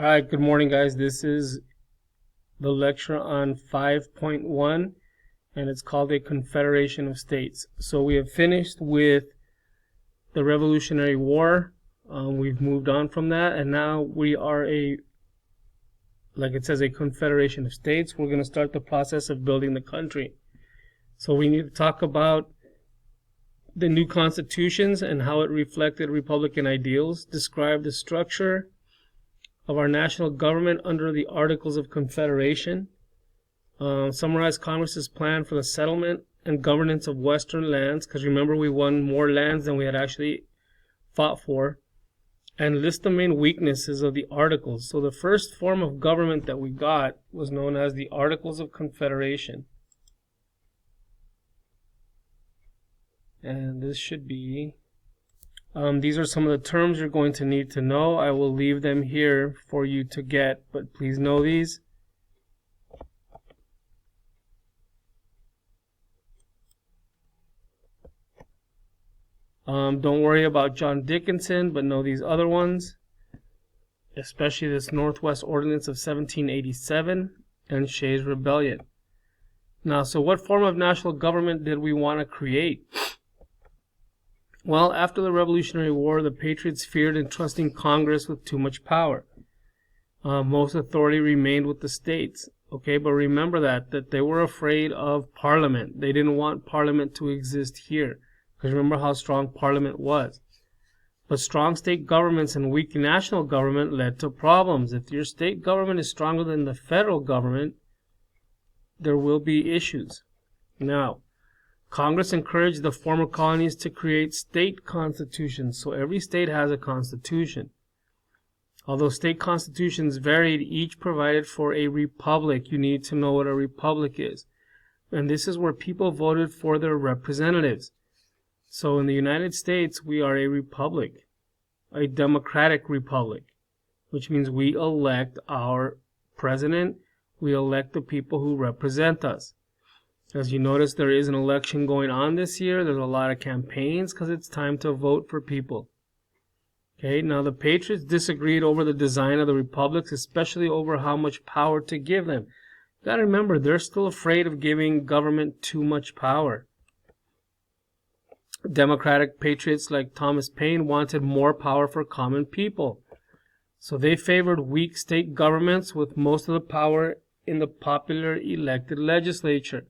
All right, good morning, guys. This is the lecture on 5.1, and it's called A Confederation of States. So we have finished with the Revolutionary War. We've moved on from that, and now we are like it says, a confederation of states. We're going to start the process of building the country. So we need to talk about the new constitutions and how it reflected Republican ideals, describe the structure of our national government under the Articles of Confederation, summarize Congress's plan for the settlement and governance of Western lands, because remember we won more lands than we had actually fought for, and list the main weaknesses of the Articles. So the first form of government that we got was known as the Articles of Confederation. And this should be... these are some of the terms you're going to need to know. I will leave them here for you to get, but please know these. Don't worry about John Dickinson, but know these other ones, especially this Northwest Ordinance of 1787 and Shays' Rebellion. Now, so what form of national government did we want to create? Well, after the Revolutionary War, the Patriots feared entrusting Congress with too much power. Most authority remained with the states. Okay, but remember that they were afraid of Parliament. They didn't want Parliament to exist here, because remember how strong Parliament was. But strong state governments and weak national government led to problems. If your state government is stronger than the federal government, there will be issues. Now, Congress encouraged the former colonies to create state constitutions, so every state has a constitution. Although state constitutions varied, each provided for a republic. You need to know what a republic is. And this is where people voted for their representatives. So in the United States, we are a republic, a democratic republic, which means we elect our president, we elect the people who represent us. As you notice, there is an election going on this year. There's a lot of campaigns because it's time to vote for people. Okay, now the Patriots disagreed over the design of the republics, especially over how much power to give them. You got to remember, they're still afraid of giving government too much power. Democratic patriots like Thomas Paine wanted more power for common people. So they favored weak state governments with most of the power in the popular elected legislature.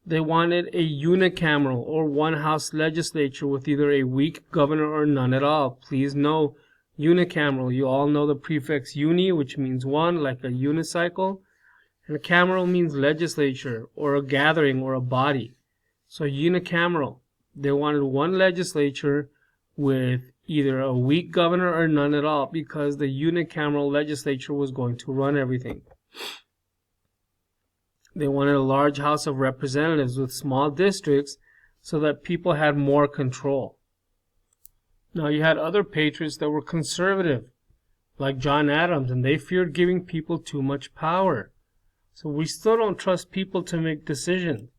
They wanted a unicameral or one-house legislature with either a weak governor or none at all. Please know unicameral. You all know the prefix uni, which means one, like a unicycle. And a cameral means legislature or a gathering or a body. So unicameral. They wanted one legislature with either a weak governor or none at all, because the unicameral legislature was going to run everything. They wanted a large House of Representatives with small districts so that people had more control. Now you had other patriots that were conservative, like John Adams, and they feared giving people too much power. So we still don't trust people to make decisions.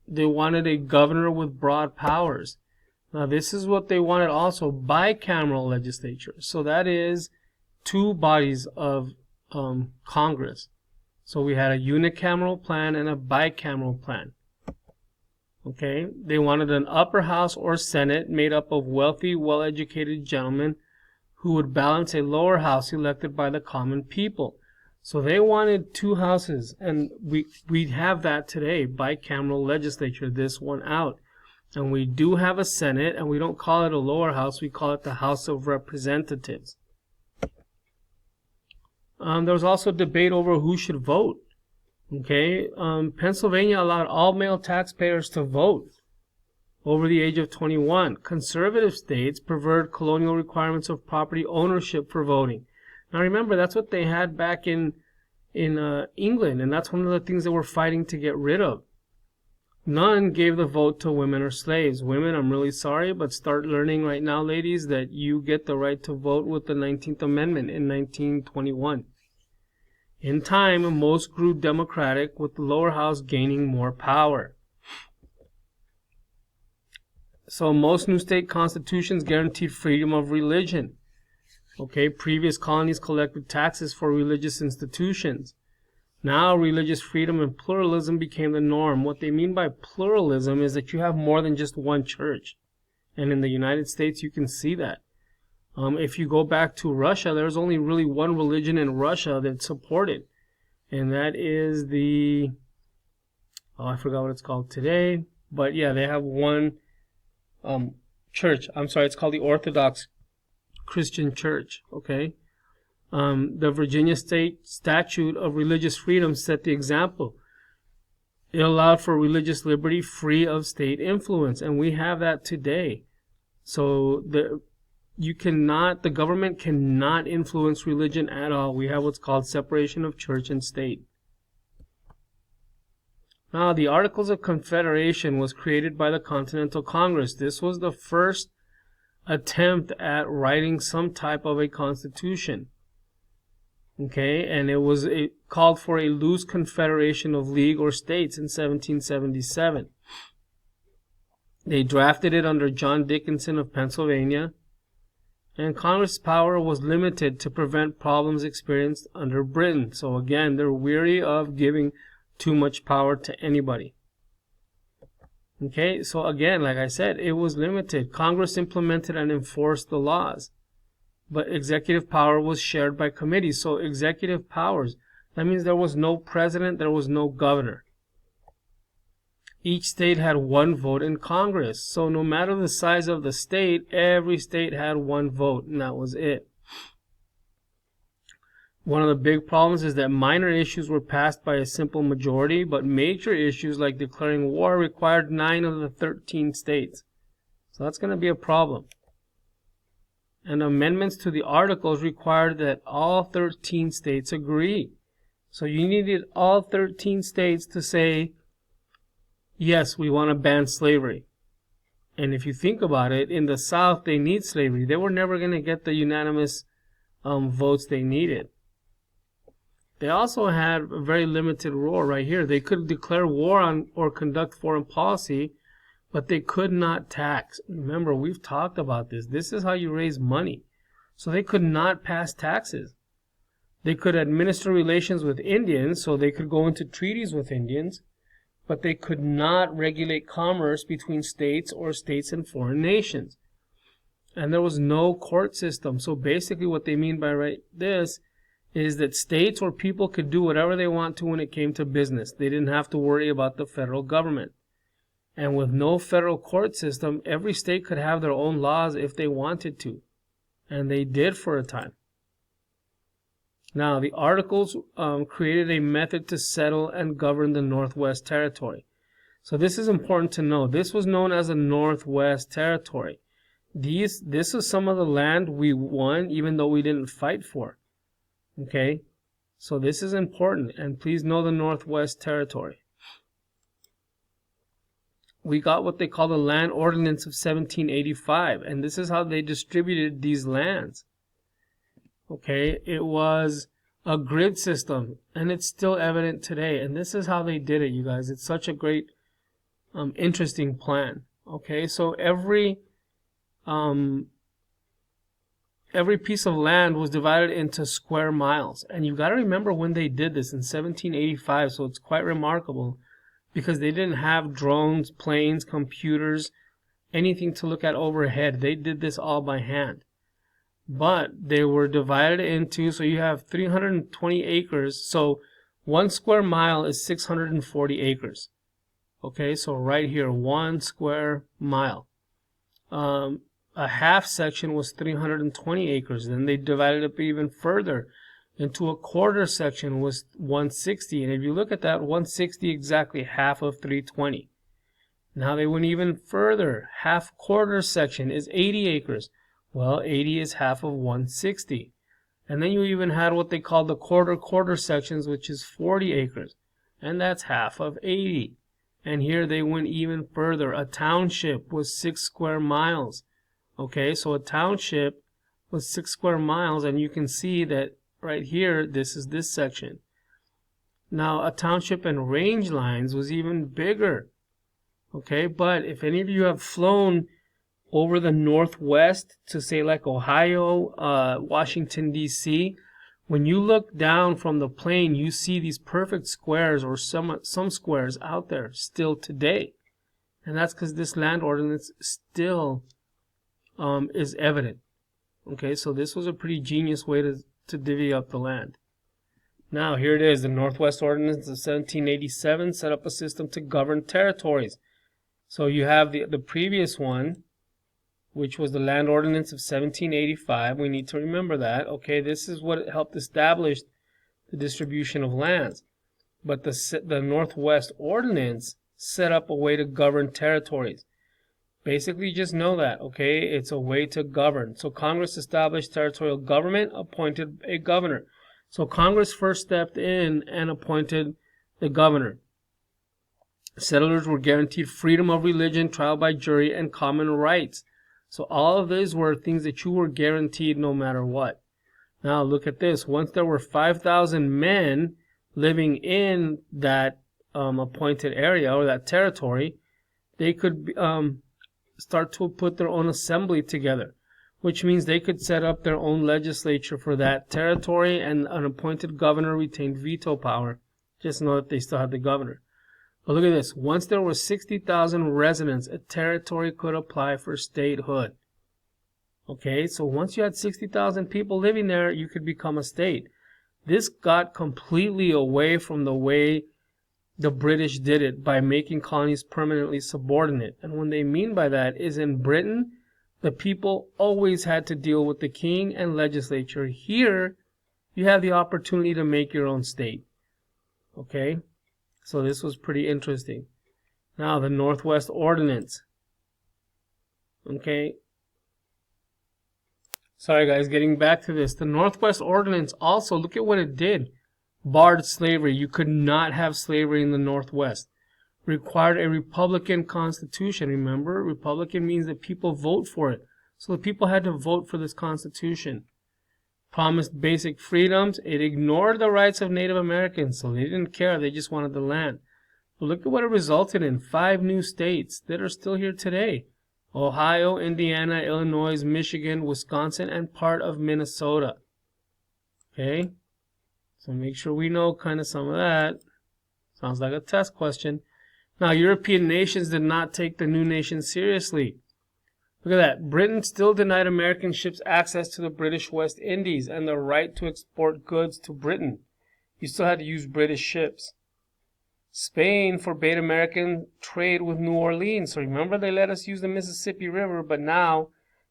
They wanted a governor with broad powers. Now this is what they wanted also, bicameral legislature. So that is two bodies of Congress. So we had a unicameral plan and a bicameral plan. Okay, they wanted an upper house or senate made up of wealthy, well-educated gentlemen who would balance a lower house elected by the common people. So they wanted two houses, and we have that today, bicameral legislature, this one out. And we do have a Senate, and we don't call it a lower house, we call it the House of Representatives. There was also debate over who should vote. Okay, Pennsylvania allowed all male taxpayers to vote over the age of 21. Conservative states preferred colonial requirements of property ownership for voting. Now remember, that's what they had back in England, and that's one of the things they were fighting to get rid of. None gave the vote to women or slaves. Women, I'm really sorry, but start learning right now, ladies, that you get the right to vote with the 19th Amendment in 1921. In time, most grew Democratic, with the lower house gaining more power. So most new state constitutions guaranteed freedom of religion. Okay, previous colonies collected taxes for religious institutions. Now religious freedom and pluralism became the norm. What they mean by pluralism is that you have more than just one church. And in the United States, you can see that. If you go back to Russia, there's only really one religion in Russia that's supported. And that is I forgot what it's called today. But yeah, they have one church. I'm sorry, it's called the Orthodox Christian Church. Okay. The Virginia State Statute of Religious Freedom set the example. It allowed for religious liberty free of state influence, and we have that today. So the government cannot influence religion at all. We have what's called separation of church and state. Now, the Articles of Confederation was created by the Continental Congress. This was the first attempt at writing some type of a constitution. Okay, and it called for a loose confederation of league or states in 1777. They drafted it under John Dickinson of Pennsylvania, and Congress' power was limited to prevent problems experienced under Britain. So again, they're weary of giving too much power to anybody. Okay, so again, like I said, it was limited. Congress implemented and enforced the laws, but executive power was shared by committees. So executive powers, that means there was no president, there was no governor. Each state had one vote in Congress. So no matter the size of the state, every state had one vote, and that was it. One of the big problems is that minor issues were passed by a simple majority, but major issues like declaring war required 9 of the 13 states. So that's going to be a problem. And amendments to the articles required that all 13 states agree. So you needed all 13 states to say, yes, we want to ban slavery. And if you think about it, in the South, they need slavery. They were never going to get the unanimous votes they needed. They also had a very limited role right here. They could declare war on or conduct foreign policy, but they could not tax. Remember, we've talked about this. This is how you raise money. So they could not pass taxes. They could administer relations with Indians, so they could go into treaties with Indians, but they could not regulate commerce between states or states and foreign nations. And there was no court system. So basically what they mean by this is that states or people could do whatever they want to when it came to business. They didn't have to worry about the federal government. And with no federal court system, every state could have their own laws if they wanted to. And they did for a time. Now, the Articles created a method to settle and govern the Northwest Territory. So this is important to know. This was known as the Northwest Territory. This is some of the land we won even though we didn't fight for. Okay? So this is important. And please know the Northwest Territory. We got what they call the Land Ordinance of 1785. And this is how they distributed these lands. Okay, it was a grid system, and it's still evident today. And this is how they did it, you guys. It's such a great, interesting plan. Okay, so every piece of land was divided into square miles. And you got to remember when they did this in 1785, so it's quite remarkable because they didn't have drones, planes, computers, anything to look at overhead. They did this all by hand. But they were divided into, so you have 320 acres. So 1 square mile is 640 acres. Okay, so right here, 1 square mile. A half section was 320 acres. Then they divided up even further into a quarter section was 160. And if you look at that, 160 exactly half of 320. Now they went even further. Half quarter section is 80 acres. Well, 80 is half of 160. And then you even had what they call the quarter sections, which is 40 acres. And that's half of 80. And here they went even further. A township was 6 square miles. Okay, so a township was 6 square miles, and you can see that right here, this is this section. Now, a township and range lines was even bigger. Okay, but if any of you have flown over the Northwest to say like Ohio, Washington, D.C., when you look down from the plane, you see these perfect squares or some squares out there still today. And that's because this land ordinance still is evident. Okay, so this was a pretty genius way to divvy up the land. Now, here it is. The Northwest Ordinance of 1787 set up a system to govern territories. So you have the previous one, which was the Land Ordinance of 1785. We need to remember that. Okay, this is what helped establish the distribution of lands. But the Northwest Ordinance set up a way to govern territories. Basically, just know that, okay? It's a way to govern. So Congress established territorial government, appointed a governor. So Congress first stepped in and appointed the governor. Settlers were guaranteed freedom of religion, trial by jury, and common rights. So all of these were things that you were guaranteed no matter what. Now look at this. Once there were 5,000 men living in that appointed area or that territory, they could start to put their own assembly together, which means they could set up their own legislature for that territory, and an appointed governor retained veto power. Just know that they still had the governor. But look at this. Once there were 60,000 residents, a territory could apply for statehood. Okay, so once you had 60,000 people living there, you could become a state. This got completely away from the way the British did it by making colonies permanently subordinate. And what they mean by that is in Britain, the people always had to deal with the king and legislature. Here, you have the opportunity to make your own state. Okay? So this was pretty interesting. Now, the Northwest Ordinance. Okay? Sorry guys, getting back to this. The Northwest Ordinance also, look at what it did. Barred slavery. You could not have slavery in the Northwest. Required a Republican Constitution. Remember, Republican means that people vote for it. So the people had to vote for this Constitution. Promised basic freedoms. It ignored the rights of Native Americans, so they didn't care. They just wanted the land. But look at what it resulted in. 5 new states that are still here today. Ohio, Indiana, Illinois, Michigan, Wisconsin, and part of Minnesota. Okay? So make sure we know kind of some of that. Sounds like a test question. Now, European nations did not take the new nation seriously. Look at that. Britain still denied American ships access to the British West Indies and the right to export goods to Britain. You still had to use British ships. Spain forbade American trade with New Orleans. So remember, they let us use the Mississippi River, but now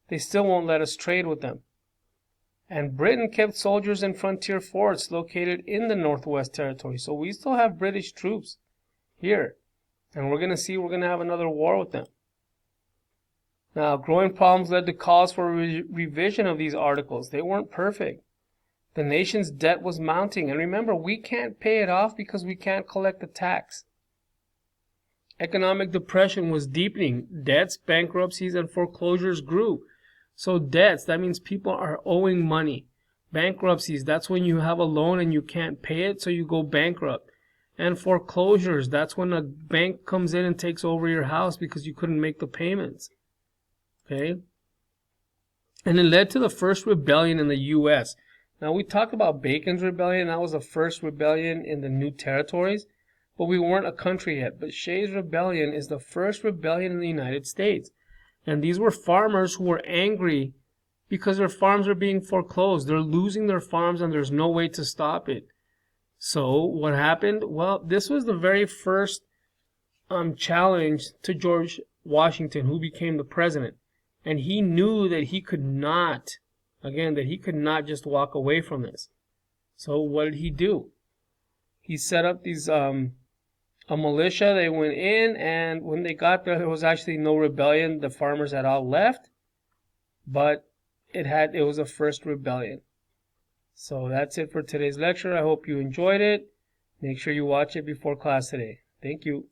they still won't let us trade with them. And Britain kept soldiers in frontier forts located in the Northwest Territory. So we still have British troops here. And we're going to have another war with them. Now, growing problems led to calls for a revision of these articles. They weren't perfect. The nation's debt was mounting. And remember, we can't pay it off because we can't collect the tax. Economic depression was deepening. Debts, bankruptcies, and foreclosures grew. So debts, that means people are owing money. Bankruptcies, that's when you have a loan and you can't pay it, so you go bankrupt. And foreclosures, that's when a bank comes in and takes over your house because you couldn't make the payments. Okay? And it led to the first rebellion in the U.S. Now, we talked about Bacon's Rebellion. That was the first rebellion in the new territories. But we weren't a country yet. But Shays' Rebellion is the first rebellion in the United States. And these were farmers who were angry because their farms are being foreclosed. They're losing their farms and there's no way to stop it. So what happened? Well, this was the very first challenge to George Washington, who became the president. And he knew that he could not, just walk away from this. So what did he do? He set up these a militia. They went in, and when they got there was actually no rebellion. The farmers had all left, but it was a first rebellion. So that's it for today's lecture. I hope you enjoyed it. Make sure you watch it before class today. Thank you.